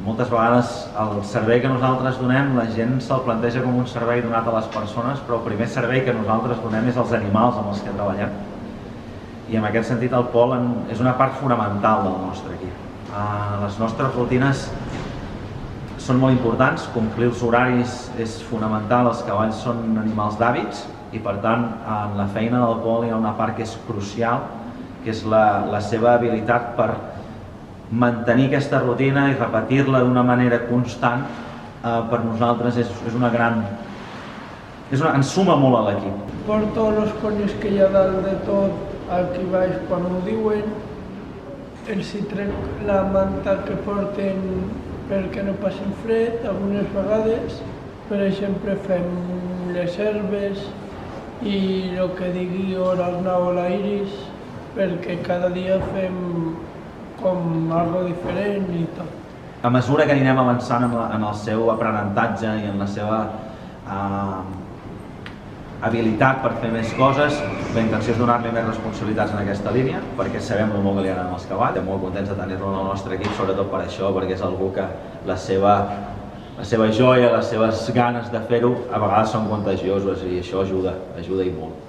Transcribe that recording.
moltes vegades el servei que nosaltres donem, la gent se'l planteja com un servei donat a les persones, però el primer servei que nosaltres donem és als animals amb els que treballem. I en aquest sentit el pol és una part fonamental del nostre equip. Les nostres rutines són molt importants, complir els horaris és fonamental, els cavalls són animals d'hàbits i per tant en la feina del pol hi ha una part que és crucial, que és la seva habilitat per mantenir aquesta rutina i repetir-la d'una manera constant. Per nosaltres és una gran... ens suma molt a l'equip. Porto els conills que hi ha dalt de tot aquí baix quan ho diuen, els hi trec la manta que porten perquè no passin fred, algunes vegades, per exemple fem les herbes i el que digui hora Arnau o la Iris, perquè cada dia fem com algo diferent i tot. A mesura que anirem avançant en el seu aprenentatge i en la seva habilitat per fer més coses, la intenció és donar-li més responsabilitats en aquesta línia, perquè sabem el molt que li agraden els cavalls. Estem molt contents de tenir-lo en el nostre equip, sobretot per això, perquè és algú que la seva joia, les seves ganes de fer-ho, a vegades són contagioses i això ajuda i molt.